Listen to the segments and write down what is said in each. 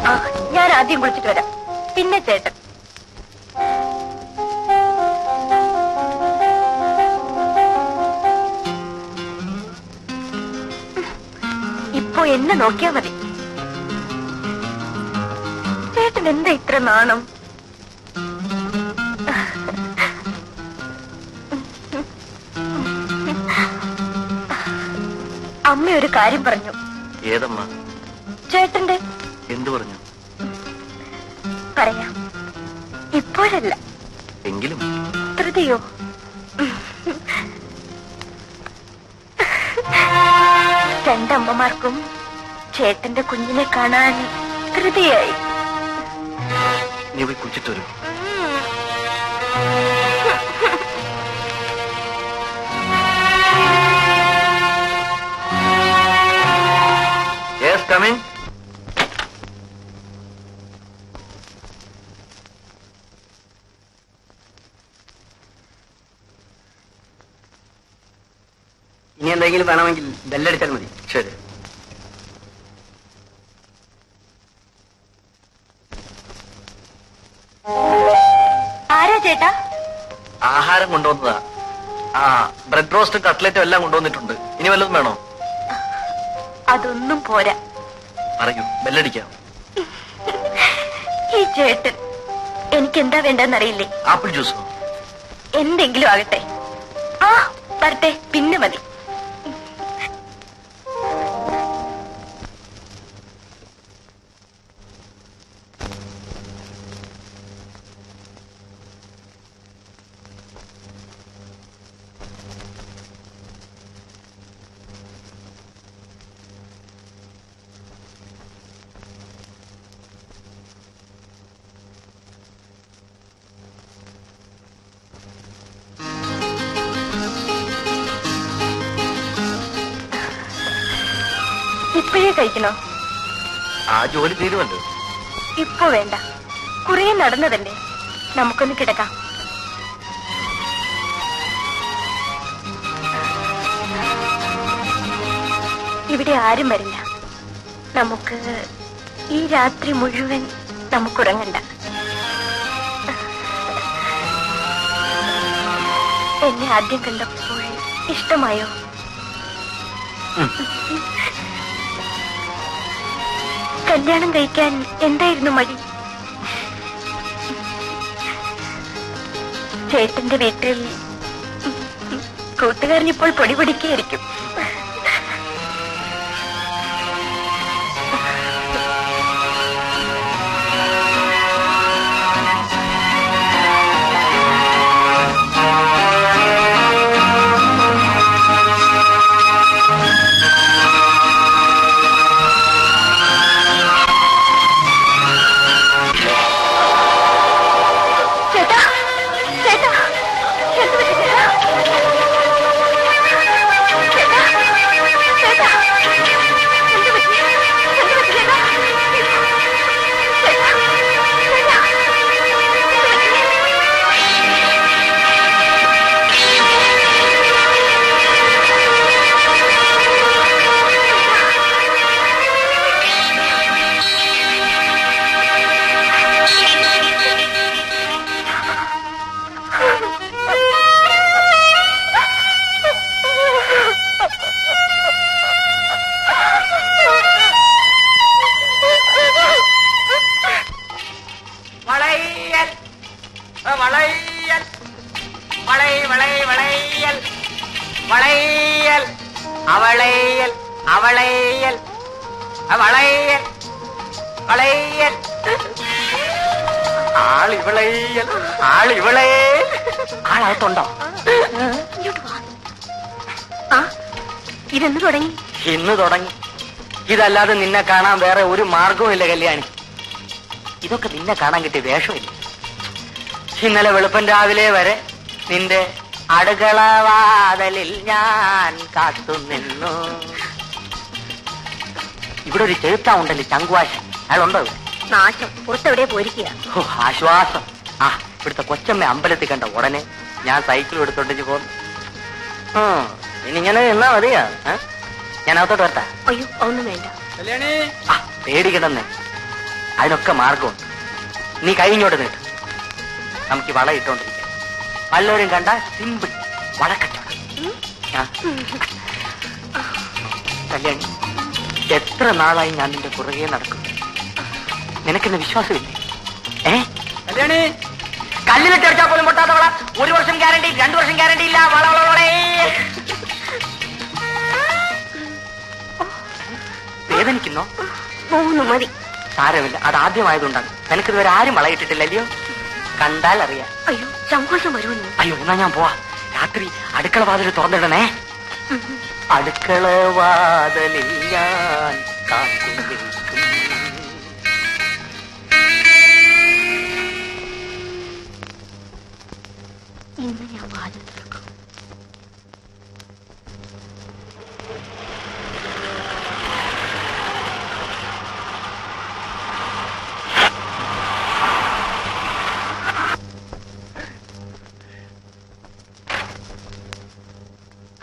ആ, ഞാൻ ആദ്യം കുളിച്ചിട്ട് വരാം, പിന്നെ ചേട്ടൻ. ഇപ്പൊ എന്നെ നോക്കിയാ മതി. ചേട്ടൻ എന്താ ഇത്ര നാണം? അമ്മ ഒരു കാര്യം പറഞ്ഞു. ഏതമ്മ? ചേട്ടന്റെ. എന്തു പറഞ്ഞു? പറയാം, ഇപ്പോഴല്ല, എങ്കിലും. ധൃതിയോ? രണ്ടമ്മമാർക്കും ചേട്ടന്റെ കുഞ്ഞിനെ കാണാൻ ധൃതിയായി. നീ പോയി കുളിച്ചിട്ട് വരൂ. Coming. ഇനി എന്തെങ്കിലും വേണമെങ്കിൽ ബെല്ലടിച്ചാൽ മതി. ശരി. ആരാ ചേട്ടാ? ആഹാരം കൊണ്ടുവന്നതാ. ബ്രെഡ് റോസ്റ്റും കട്ട്ലറ്റും എല്ലാം കൊണ്ടുവന്നിട്ടുണ്ട്. ഇനി വല്ലതും വേണോ? അതൊന്നും പോരാ. പറയൂ, ബെല്ലടിക്കാം. ഈ ചേട്ടൻ എനിക്ക് എന്താ വേണ്ടെന്നറിയില്ലേ? ആപ്പിൾ ജ്യൂസോ? എന്തെങ്കിലും ആകട്ടെ. ആ, വരട്ടെ, പിന്നെ മതി. ഇപ്പോഴേ കഴിക്കണോ? ആ ജോലി തീരുമല്ലോ. ഇപ്പൊ വേണ്ട, കുറെ നടന്നതല്ലേ, നമുക്കൊന്ന് കിടക്കാം. ഇവിടെ ആരും വരില്ല. നമുക്ക് ഈ രാത്രി മുഴുവൻ നമുക്കുറങ്ങണ്ട. എന്നെ ആദ്യം കണ്ടപ്പോൾ ഇഷ്ടമായോ? കല്യാണം കഴിക്കാൻ എന്തായിരുന്നു മടി? ചേട്ടന്റെ വീട്ടിൽ കൂട്ടുകാരനിപ്പോൾ പൊടി പിടിക്കുകയായിരിക്കും. ആളകത്തുണ്ടോ? ഇതെന്ന് തുടങ്ങി? ഇന്ന് തുടങ്ങി. ഇതല്ലാതെ നിന്നെ കാണാൻ വേറെ ഒരു മാർഗവും ഇല്ല കല്യാണി. ഇതൊക്കെ നിന്നെ കാണാൻ കിട്ടിയ വേഷമില്ല. ഇന്നലെ വെളുപ്പൻ രാവിലെ വരെ നിന്റെ അടുക്കളവാതലിൽ ഞാൻ കാത്തുനിന്നു. ഇവിടെ ഒരു ചെറുത്താ ഉണ്ടല്ലോ, ചങ്കുവാശൻ. അയാളുണ്ടോ? നാശം, പുറത്തെവിടെ പോയിരിക്കുക. ആശ്വാസം. ഇവിടുത്തെ കൊച്ചമ്മ അമ്പലത്തിൽ കണ്ട ഉടനെ ഞാൻ സൈക്കിൾ എടുത്തോണ്ടിച്ച് പോന്നു. ഇനിങ്ങനെ എന്നാ മതിയാ? ഞാൻ അകത്തോട്ട് വരട്ടാ? അയ്യോ, ഒന്നും വേണ്ട. പേടിക്കണമെന്ന്. അതിനൊക്കെ മാർഗമുണ്ട്. നീ കഴിഞ്ഞോട്ട് നീട്ട്. നമുക്ക് ഈ വള ഇട്ടോണ്ടിരിക്കാം. വല്ലവരും കണ്ട സിമ്പിൾ വളക്കച്ചവടം. കല്യാണി, എത്ര നാളായി ഞാൻ നിന്റെ പുറകെ നടക്കും. നിനക്കെന്നെ വിശ്വാസമില്ലേ? കല്യാണി, കല്ലിലിട്ട് അടിച്ചാൽ പോലും പൊട്ടാത്ത വള. 1 വർഷം ഗ്യാരണ്ടി, 2 വർഷം ഗ്യാരണ്ടി ഇല്ല. വളവളവളേ വേദനിക്കുന്നോ? 3 മതി. സാരമില്ല, അത് ആദ്യമായതുകൊണ്ടാണ്. നിനക്കിതുവരെ ആരും വളയിട്ടിട്ടില്ലല്ലയോ? കണ്ടാൽ അറിയാം. അയ്യോ, സങ്കോഷം വരുമെന്ന്. അയ്യോ, എന്നാ ഞാൻ പോവാ. രാത്രി അടുക്കള വാതിൽ തുറന്നിടണേ. അടുക്കള വാതിലിൽ ഞാൻ കാത്തിരിക്കും. ഇന്ന് ഞാൻ വാതിൽ തുറക്കും.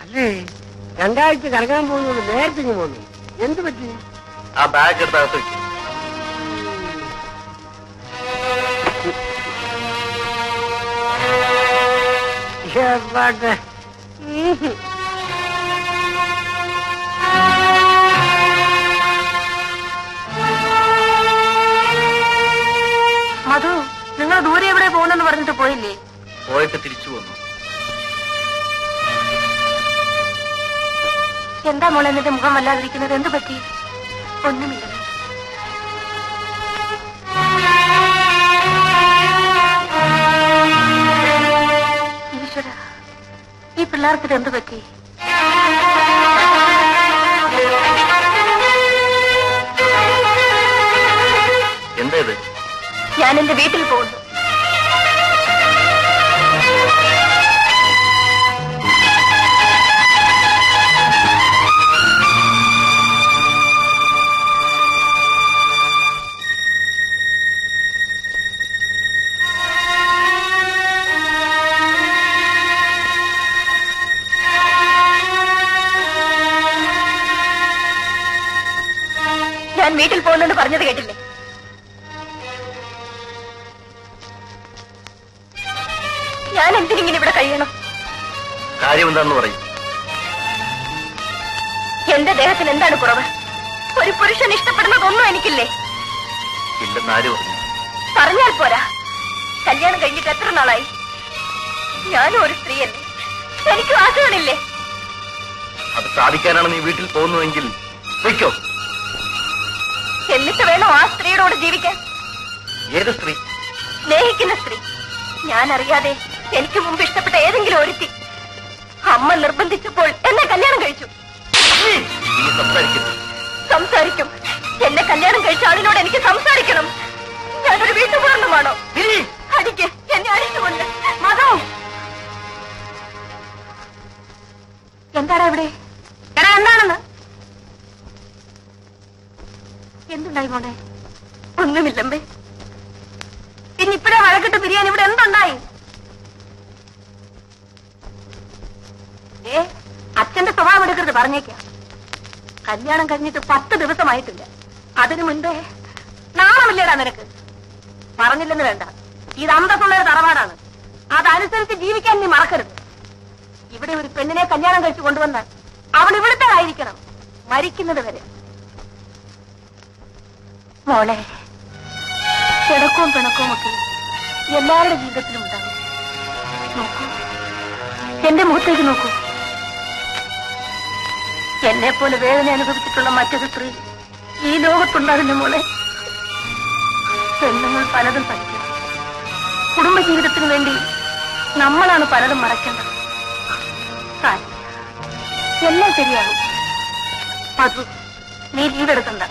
അല്ലേ, 2 ആഴ്ച കറങ്ങാൻ പോകുന്നത് നേരത്തെ പോന്നു. എന്ത് പറ്റി? ആ ബാഗ് എടുത്ത് അകത്ത് വെക്കും. മധു, നിങ്ങൾ ദൂരെ എവിടെ പോകുന്നെന്ന് പറഞ്ഞിട്ട് പോയില്ലേ? പോയിട്ട് തിരിച്ചു വന്നു. എന്താ മോളെ എന്നിട്ട് മുഖം വല്ലാതിരിക്കുന്നത്? എന്ത് പറ്റി? ഒന്നുമില്ല. ഈശ്വര, ഈ പിള്ളേർക്കിത് എന്ത് പറ്റി? എന്താ ഇത്? ഞാൻ എന്റെ വീട്ടിൽ പോകുന്നു. ഞാൻ വീട്ടിൽ പോകുന്നെന്ന് പറഞ്ഞത് കേട്ടില്ലേ? ഞാൻ എന്തിനിങ്ങനെ ഇവിടെ കഴിയണം? കാര്യം എന്താണെന്ന് പറയും. എന്റെ ദേഹത്തിന് എന്താണ് കുറവ്? ഒരു പുരുഷൻ ഇഷ്ടപ്പെടുന്നതൊന്നും എനിക്കില്ലേ? ഇല്ലെന്ന് ആര് പറഞ്ഞു? പറഞ്ഞാൽ പോരാ. കല്യാണം കഴിഞ്ഞിട്ട് എത്ര നാളായി? ഞാനും ഒരു സ്ത്രീയല്ലേ, എനിക്ക് വാക്കുകളില്ലേ? അത് സാധിക്കാനാണ് നീ വീട്ടിൽ പോകുന്നതെങ്കിൽ വയ്ക്കോ. എന്നിട്ട് വേണോ ആ സ്ത്രീയോട് ജീവിക്കാൻ? ഏത് സ്ത്രീ? സ്നേഹിക്കുന്ന സ്ത്രീ. ഞാൻ അറിയാതെ എനിക്ക് മുമ്പ് ഇഷ്ടപ്പെട്ട ഏതെങ്കിലും ഒരുത്തി. അമ്മ നിർബന്ധിച്ചപ്പോൾ എന്നെ കല്യാണം കഴിച്ചു. ഇനി സംസാരിക്കുന്നു. സംസാരിക്കും. എന്നെ കല്യാണം കഴിച്ച ആളിനോട് എനിക്ക് സംസാരിക്കണം. ഞാനൊരു വീട്ടുപൂർണ്ണമാണോ? അടിക്ക്, എന്നെ അടിച്ചുകൊണ്ട്. മതോ, എന്താടാ ഇവിടെ? എടാ, എന്താണെന്ന്? എന്തുണ്ടായി മോനെ? ഒന്നുമില്ലമ്പേ. പിന്നെ ഇപ്പഴേ വഴക്കിട്ട് പിരിയാൻ ഇവിടെ എന്തുണ്ടായി? അച്ഛന്റെ സ്വഭാവം എടുക്കരുത്, പറഞ്ഞേക്കാം. കല്യാണം കഴിഞ്ഞിട്ട് 10 ദിവസമായിട്ടില്ല. അതിനു മുൻപേ നാണമില്ലേടാ നിനക്ക്? പറഞ്ഞില്ലെന്ന് വേണ്ട, ഇത് അന്തസ്സുള്ളൊരു തറവാടാണ്. അതനുസരിച്ച് ജീവിക്കാൻ നീ മറക്കരുത്. ഇവിടെ ഒരു പെണ്ണിനെ കല്യാണം കഴിച്ചു കൊണ്ടുവന്നാൽ അവൾ ഇവിടുത്തേതായിരിക്കണം, മരിക്കുന്നത് വരെ. മോളെ, പിണക്കവും പിണക്കവും ഒക്കെ എല്ലാവരുടെ ജീവിതത്തിലും ഉണ്ടാകും. നോക്കൂ, എന്റെ മുഖത്തേക്ക് നോക്കൂ. എന്നെ പോലെ വേദന അനുഭവിച്ചിട്ടുള്ള മറ്റൊരു സ്ത്രീ ഈ ലോകത്തുണ്ടാകുന്ന മോളെ. പെണ്ണുങ്ങൾ പലതും സഹിക്കണം. കുടുംബജീവിതത്തിന് വേണ്ടി നമ്മളാണ് പലതും മറക്കേണ്ടത്. എല്ലാം ശരിയാകും. മധു, നീ ലീവെടുക്കണ്ട.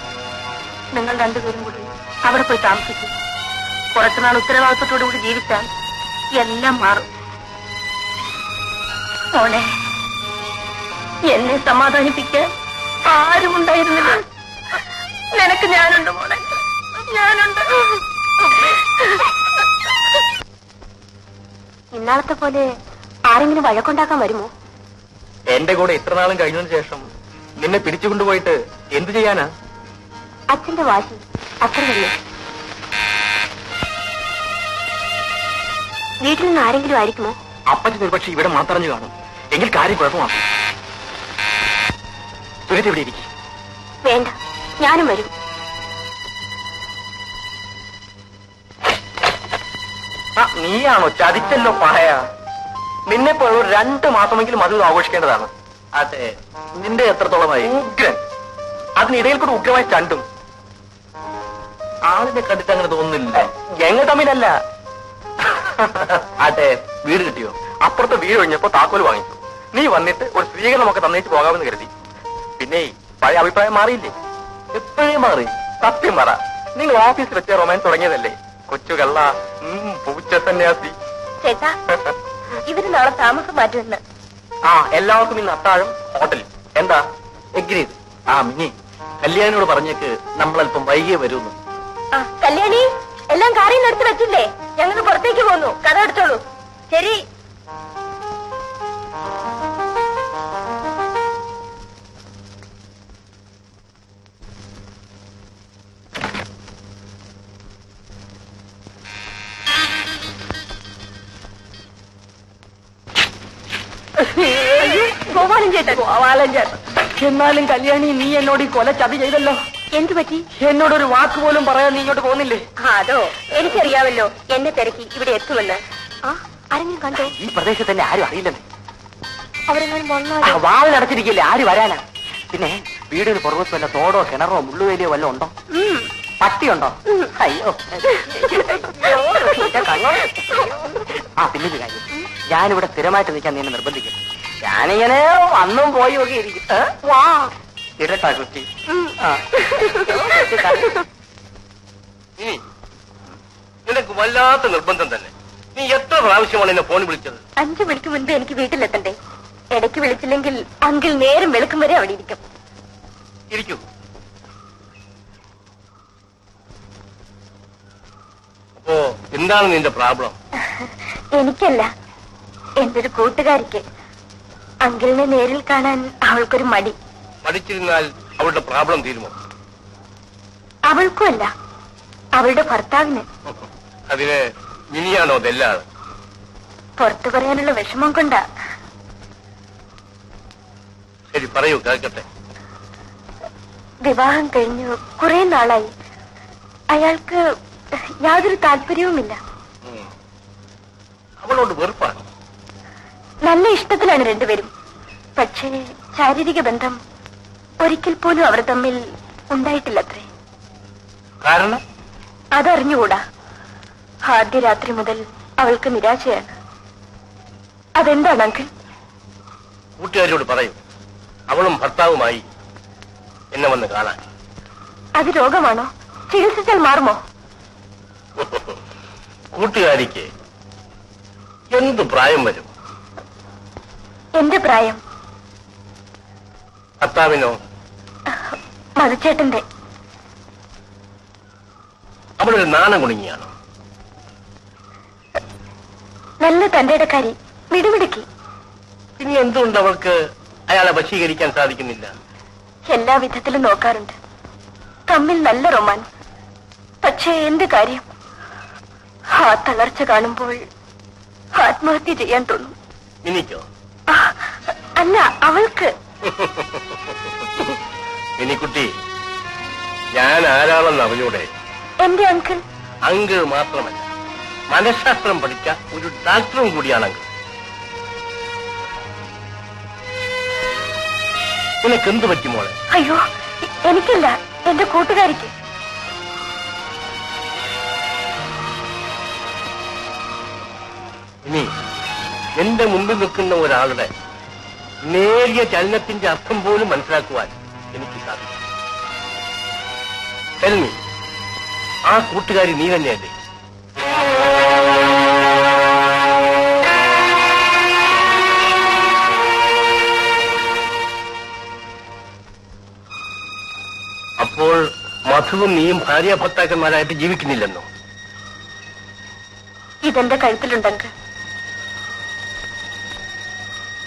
നിങ്ങൾ രണ്ടുപേരും കൂടി അവിടെ പോയി താമസിക്കും. കുറച്ചുനാൾ ഉത്തരവാദിത്വത്തോടു കൂടി ജീവിച്ചാൽ എല്ലാം മാറും. മോളെ, എന്നെ സമാധാനിപ്പിക്കാൻ ആരും ഉണ്ടായിരുന്നില്ല. നിനക്ക് ഞാനുണ്ട് മോളെ, ഞാനുണ്ട്. ഇന്നാളത്തെ പോലെ ആരെങ്കിലും വഴക്കുണ്ടാക്കാൻ വരുമോ? എന്റെ കൂടെ ഇത്ര നാളും കഴിഞ്ഞതിന് ശേഷം നിന്നെ പിടിച്ചുകൊണ്ടുപോയിട്ട് എന്തു ചെയ്യാനാ? അച്ഛന്റെ വാശി അത്ര തന്നെ. വീട്ടിൽ നിന്ന് ആരെങ്കിലും ആയിരിക്കുമോ? അപ്പച്ചൻ ഒരുപക്ഷെ ഇവിടെ മാത്രറിഞ്ഞു കാണും. എങ്കിൽ കാര്യം കുഴപ്പമാണ്. സുരേഷ് ഇവിടെ ഇരിക്കും. വേണ്ട, ഞാനും വരും. നീയാണോ ചതിച്ചല്ലോ പായ? നിന്നെ പോലെ ഒരു 2 മാസമെങ്കിലും അത് ആഘോഷിക്കേണ്ടതാണ്. അതെ, നിന്റെ എത്രത്തോളമായി? ഉഗ്രൻ. അതിനിടയിൽ കൂടെ ഉഗ്രമായി ചണ്ടും. ആളിനെ കണ്ടിട്ട് അങ്ങനെ തോന്നുന്നില്ല. ഞങ്ങൾ തമ്മിലല്ല. അതെ, വീട് കിട്ടിയോ? അപ്പുറത്ത് വീട് ഒഴിഞ്ഞപ്പോ താക്കോൽ വാങ്ങിച്ചു. നീ വന്നിട്ട് ഒരു സ്വീകരണമൊക്കെ തന്നേച്ച് പോകാമെന്ന് കരുതി. പിന്നെ പഴയ അഭിപ്രായം മാറിയില്ലേ? എപ്പോഴേ മാറി. സത്യം പറ, നിങ്ങൾ ഓഫീസിൽ വെച്ച് റൊമാൻസ് തുടങ്ങിയതല്ലേ? കൊച്ചു കള്ള, പൂച്ച സന്യാസി. ചേട്ടാ, ഇവര് നാളെ താമസം മാറ്റുമെന്ന്. എല്ലാവർക്കും ഇന്ന് അത്താഴം ഹോട്ടലിൽ. എന്താ? എഗ്രീഡ്. മിനി, കല്യാണിയോട് പറഞ്ഞേക്ക് നമ്മളല്പം വൈകിയേ വരുന്നു. കല്യാണി, എല്ലാം കാറിൽ നിന്ന് എടുത്ത് വെച്ചില്ലേ? ഞങ്ങൾ പുറത്തേക്ക് പോന്നു. കഥ എടുത്തോളൂ. ശരി. ഗോപാലൻ ചേട്ടൻ. എന്നാലും കല്യാണി, നീ എന്നോട് ഈ കൊല ചതി ചെയ്തല്ലോ. എന്തു പറ്റി? എന്നോടൊരു വാക്ക് പോലും പറയാൻ നീ ഇങ്ങോട്ട് പോകുന്നില്ലേ? അതോ, എനിക്കറിയാമല്ലോ എന്നെ തിരക്കി ഇവിടെ എത്തുമെന്ന്. ആരെങ്കിലും കണ്ടോ? ഈ പ്രദേശത്തല്ലേ, ആരും അറിയില്ലെന്ന്. അവരെങ്ങാനും വന്നാലോ? വാളിനടച്ചിരിക്കില്ലേ, ആര് വരാനാ? പിന്നെ വീടിന് പുറകത്ത് വല്ല തോടോ കിണറോ മുള്ളുവേലിയോ വല്ല ഉണ്ടോ? പട്ടിയുണ്ടോ? അയ്യോ. പിന്നൊരു കാര്യം, ഞാനിവിടെ സ്ഥിരമായിട്ട് നിൽക്കാൻ നീ നിർബന്ധിക്കും. ഞാനിങ്ങനെ അന്നും പോയി ഒക്കെ ഇരിക്കും. ഇരട്ടാ കുട്ടി. നിനക്ക് വല്ലാത്ത നിർബന്ധം തന്നെ. നീ എത്ര പ്രാവശ്യമാണ് എന്നെ ഫോൺ വിളിച്ചത്? 5 മണിക്ക് മുൻപ് എനിക്ക് വീട്ടിലെത്തണ്ടേ. ഇടയ്ക്ക് വിളിച്ചില്ലെങ്കിൽ അങ്കിൾ നേരം വെളുക്കും വരെ അവിടെ ഇരിക്കും. ഇരിക്കൂ. അപ്പോ എന്താണ് നിന്റെ പ്രോബ്ലം? എനിക്കല്ല, എന്റെ ഒരു കൂട്ടുകാരിക്ക്. അങ്കിളിനെ നേരിൽ കാണാൻ അവൾക്കൊരു മടി. മടിച്ചിരുന്നാൽ അവളുടെ പ്രോബ്ലം തീരുമോ? അവൾക്കുമല്ല, അവളുടെ ഭർത്താവിന്. അതിന് മിനിയാണോ അതെല്ലാം? പുറത്തു പറയാനുള്ള വിഷമം കൊണ്ടാ. ശരി, പറയൂ, കേൾക്കട്ടെ. വിവാഹം കഴിഞ്ഞു കുറെ നാളായി. അയാൾക്ക് യാതൊരു താല്പര്യവുമില്ല. അവളോട് വെറുപ്പാണ്. നല്ല ഇഷ്ടത്തിലാണ് രണ്ടുപേരും. പക്ഷേ ശാരീരിക ബന്ധം ഒരിക്കൽ പോലും അവർ തമ്മിൽ ഉണ്ടായിട്ടില്ലത്രേ. കാരണം? അതറിഞ്ഞുകൂടാ. ആദ്യ രാത്രി മുതൽ അവൾക്ക് നിരാശയാണ്. അതെന്താണ് അങ്കിൾ? കൂട്ടുകാരിയോട് പറയൂ, അവളും ഭർത്താവുമായി എന്നെ വന്ന് കാണാൻ. അത് രോഗമാണോ? ചികിത്സിച്ചാൽ മാറുമോ? കൂട്ടുകാരിക്ക് എന്ത് പ്രായം വരും? എന്റെ പ്രായം. ഭർത്താവിനോ? മധുച്ചേട്ടന്റെ. അവളൊരു നാണം കുണുങ്ങിയാണോ? നല്ല തന്റെ ഇടക്കാരി, മിടുമിടുക്കി. ഇനി എന്തുകൊണ്ട് അവൾക്ക് അയാളെ വശീകരിക്കാൻ സാധിക്കുന്നില്ല? എല്ലാ വിധത്തിലും നോക്കാറുണ്ട്. തമ്മിൽ നല്ല റൊമാൻസ്. പക്ഷേ എന്ത് കാര്യം? ആ തളർച്ച കാണുമ്പോൾ ആത്മഹത്യ ചെയ്യാൻ തോന്നും. എനിക്കോ? അല്ല, അവൾക്ക്. എനിക്കുട്ടി, ഞാൻ ആരാണെന്ന് അറിഞ്ഞൂടെ? എന്റെ അങ്കിൾ. അങ്കിൾ മാത്രമല്ല, മനഃശാസ്ത്രം പഠിച്ച ഒരു ഡാക്ടറും കൂടിയാണ് അങ്കിൾ. നിനക്കെന്ത് പറ്റുമോളെ? അയ്യോ, എനിക്കല്ല, എന്റെ കൂട്ടുകാരിക്ക്. ഇനി എന്റെ മുമ്പിൽ നിൽക്കുന്ന ഒരാളുടെ നേരിയ ചലനത്തിന്റെ അർത്ഥം പോലും മനസ്സിലാക്കുവാൻ എനിക്ക് സാധിക്കും. തെൽമി, ആ കൂട്ടുകാരി നീ തന്നെയല്ലേ? അപ്പോൾ മധുവും നീയും ഭാര്യ ഭർത്താക്കന്മാരായിട്ട് ജീവിക്കുന്നില്ലെന്നോ? ഇതെന്റെ കഴുത്തിലുണ്ടെങ്കിൽ.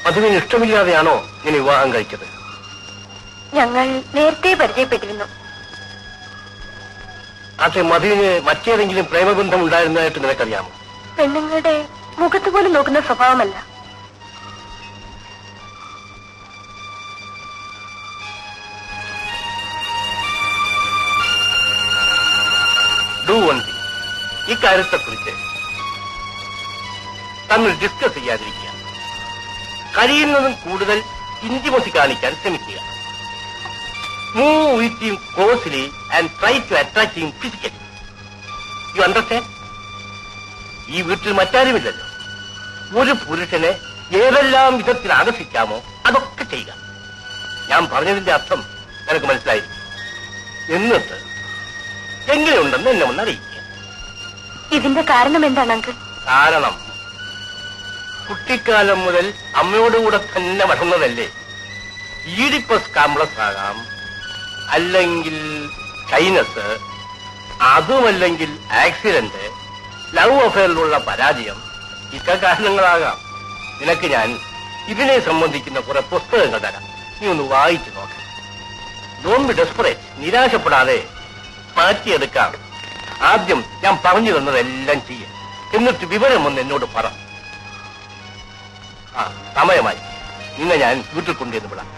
മധുവിന് ഇഷ്ടമില്ലാതെയാണോ ഇനി വിവാഹം കഴിച്ചത്? ഞങ്ങൾ നേരത്തെ പരിചയപ്പെട്ടിരുന്നു. പക്ഷെ മധുവിന് മറ്റേതെങ്കിലും പ്രേമബന്ധം ഉണ്ടായിരുന്നതായിട്ട് നിനക്കറിയാമോ? പെണ്ണുങ്ങളുടെ മുഖത്ത് പോലും നോക്കുന്ന സ്വഭാവമല്ല. ഡു വൺ തിങ്, ഇക്കാര്യത്തെക്കുറിച്ച് തമ്മിൽ ഡിസ്കസ് ചെയ്യാതിരിക്കുക. കഴിയുന്നതും കൂടുതൽ ഇന്റിമസി കാണിക്കാൻ ശ്രമിക്കുക. Move with him closely and try to attract him physically. You understand? ഈ വീട്ടിൽ മറ്റാരുമില്ലല്ലോ. ഒരു പുരുഷനെ ഏതെല്ലാം വിധത്തിൽ ആകർഷിക്കാമോ അതൊക്കെ ചെയ്യുക. ഞാൻ പറഞ്ഞതിന്റെ അർത്ഥം നിനക്ക് മനസ്സിലായി. എന്നിട്ട് എങ്ങനെയുണ്ടെന്ന് എന്നെ ഒന്ന് അറിയിക്കുക. ഇതിന്റെ കാരണം എന്താണ് അങ്കിൾ? കാരണം കുട്ടിക്കാലം മുതൽ അമ്മയോടുകൂടെ തന്നെ വളർന്നതല്ലേ. ഈഡിപ്പസ് കോംപ്ലക്സ് ആകാം, അല്ലെങ്കിൽ ഷൈനസ്, അതുമല്ലെങ്കിൽ ആക്സിഡന്റ്, ലവ് അഫെയറിലുള്ള പരാജയം, ഇതൊക്കെ കാരണങ്ങളാകാം. നിനക്ക് ഞാൻ ഇതിനെ സംബന്ധിക്കുന്ന കുറെ പുസ്തകങ്ങൾ തരാം, നീ ഒന്ന് വായിച്ചു നോക്കാം. ഡോണ്ട് ബി ഡെസ്പറേറ്റ്, നിരാശപ്പെടാതെ മാറ്റിയെടുക്കാം. ആദ്യം ഞാൻ പറഞ്ഞു തന്നതെല്ലാം ചെയ്യ, എന്നിട്ട് വിവരം ഒന്ന് എന്നോട് പറ. സമയമായി, നിന്നെ ഞാൻ വീട്ടിൽ കൊണ്ടുവന്ന് വിടാം.